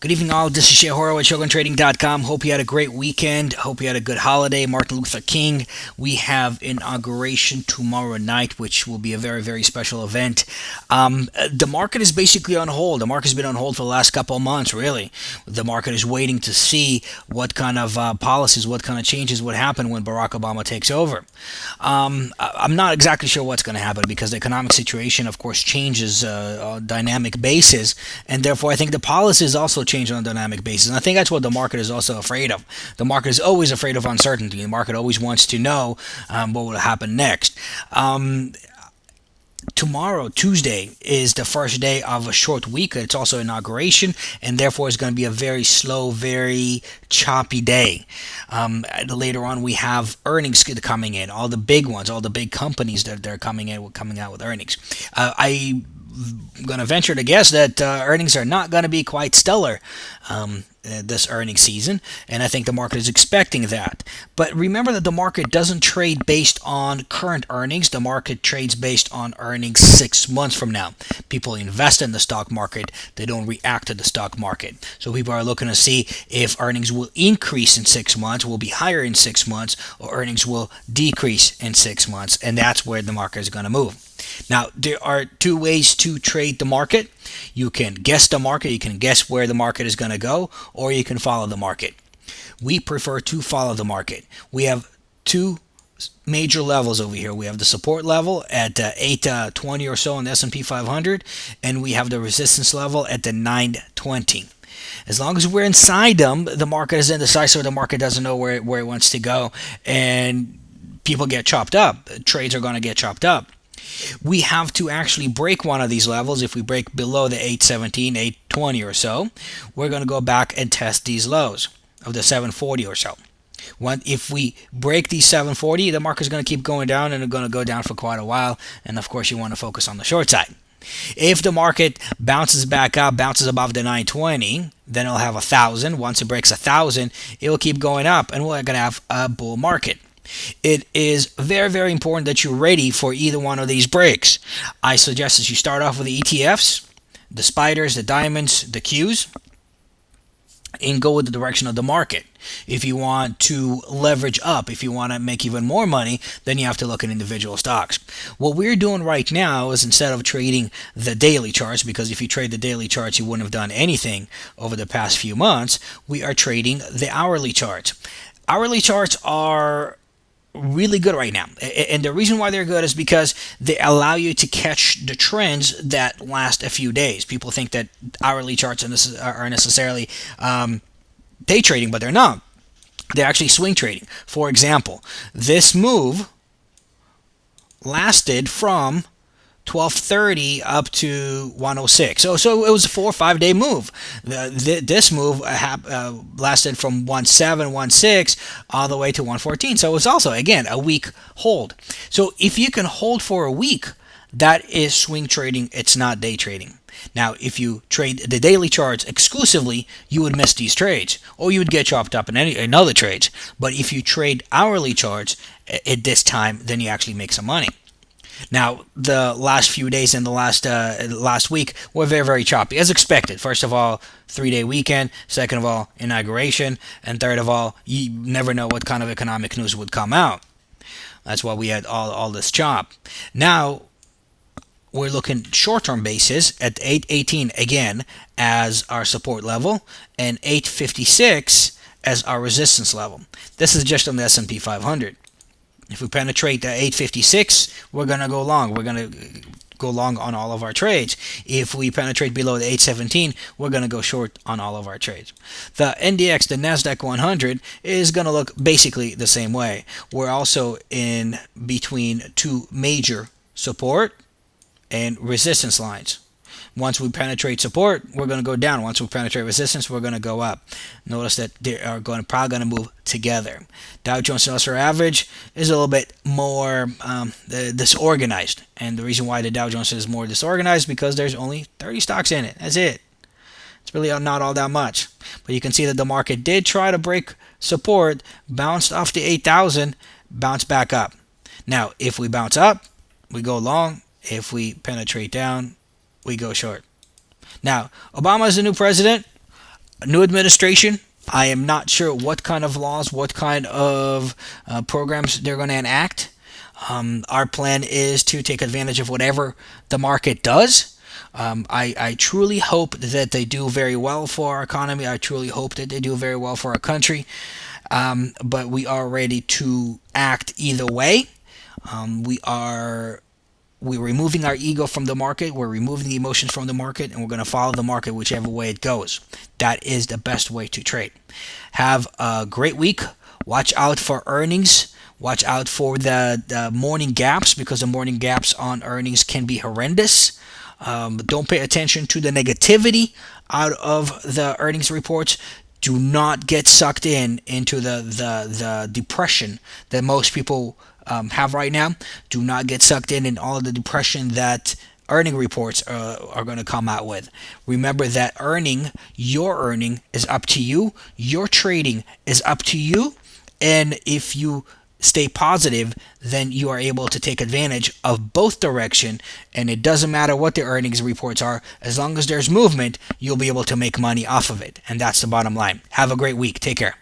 Good evening, all. This is Shea Horo at ShogunTrading.com. Hope you had a great weekend. Hope you had a good holiday. Martin Luther King. We have inauguration tomorrow night, which will be a very, very special event. The market is basically on hold. The market's been on hold for the last couple of months, really. The market is waiting to see what kind of policies, what kind of changes would happen when Barack Obama takes over. I'm not exactly sure what's going to happen because the economic situation, of course, changes on a dynamic basis, and therefore I think the policies also change on a dynamic basis. And I think that's what the market is also afraid of. The market is always afraid of uncertainty. The market always wants to know what will happen next. Tomorrow, Tuesday, is the first day of a short week. It's also inauguration, and therefore it's going to be a very slow, very choppy day. Later on, we have earnings coming in, all the big ones, all the big companies that they're coming out with earnings. I'm going to venture to guess that earnings are not going to be quite stellar this earnings season, and I think the market is expecting that. But remember that the market doesn't trade based on current earnings. The market trades based on earnings 6 months from now. People invest in the stock market, they don't react to the stock market. So people are looking to see if earnings will increase in 6 months, will be higher in 6 months, or earnings will decrease in 6 months, and that's where the market is going to move. Now, there are two ways to trade the market. You can guess the market, you can guess where the market is going to go, or you can follow the market. We prefer to follow the market. We have two major levels over here. We have the support level at 820 or so on the S&P 500, and we have the resistance level at the 920. As long as we're inside them, the market is indecisive. The market doesn't know where it wants to go, and people get chopped up. Trades are going to get chopped up. We have to actually break one of these levels. If we break below the 817, 820 or so, we're going to go back and test these lows of the 740 or so. If we break these 740, the market is going to keep going down, and it's going to go down for quite a while. And of course, you want to focus on the short side. If the market bounces back up, bounces above the 920, then it'll have 1,000. Once it breaks 1,000, it will keep going up, and we're going to have a bull market. It is very, very important that you're ready for either one of these breaks. I suggest that you start off with the ETFs, the spiders, the diamonds, the Qs, and go with the direction of the market. If you want to leverage up, if you want to make even more money, then you have to look at individual stocks. What we're doing right now is, instead of trading the daily charts, because if you trade the daily charts, you wouldn't have done anything over the past few months, we are trading the hourly charts. Hourly charts are really good right now, and the reason why they're good is because they allow you to catch the trends that last a few days. People think that hourly charts are necessarily day trading, but they're not. They're actually swing trading. For example, this move lasted from 1230 up to 106. So it was a 4 or 5 day move. This move lasted from 1716 all the way to 114. So it was also, again, a week hold. So if you can hold for a week, that is swing trading. It's not day trading. Now, if you trade the daily charts exclusively, you would miss these trades, or you would get chopped up in other trades. But if you trade hourly charts at this time, then you actually make some money. Now, the last few days and the last week were very, very choppy, as expected. First of all, 3-day weekend. Second of all, inauguration. And third of all, you never know what kind of economic news would come out. That's why we had all this chop. Now, we're looking short-term basis at 818 again as our support level, and 856 as our resistance level. This is just on the S&P 500. If we penetrate the 856, we're going to go long. We're going to go long on all of our trades. If we penetrate below the 817, we're going to go short on all of our trades. The NDX, the NASDAQ 100, is going to look basically the same way. We're also in between two major support and resistance lines. Once we penetrate support, we're going to go down. Once we penetrate resistance, we're going to go up. Notice that they are probably going to move together. Dow Jones Industrial Average is a little bit more disorganized. And the reason why the Dow Jones is more disorganized is because there's only 30 stocks in it. That's it. It's really not all that much. But you can see that the market did try to break support, bounced off the 8,000, bounced back up. Now, if we bounce up, we go long. If we penetrate down, we go short. Now, Obama is the new president. New administration. I am not sure what kind of laws, what kind of programs they're going to enact. Our plan is to take advantage of whatever the market does. I truly hope that they do very well for our economy. I truly hope that they do very well for our country. But we are ready to act either way. We're removing our ego from the market. We're removing the emotions from the market, and we're going to follow the market whichever way it goes. That is the best way to trade. Have a great week. Watch out for earnings. Watch out for the morning gaps, because the morning gaps on earnings can be horrendous. Don't pay attention to the negativity out of the earnings reports. Do not get sucked into the depression that most people have right now. Do not get sucked in all of the depression that earning reports are going to come out with. Remember that your earning is up to you. Your trading is up to you. And if you stay positive, then you are able to take advantage of both direction. And it doesn't matter what the earnings reports are, as long as there's movement, you'll be able to make money off of it. And that's the bottom line. Have a great week. Take care.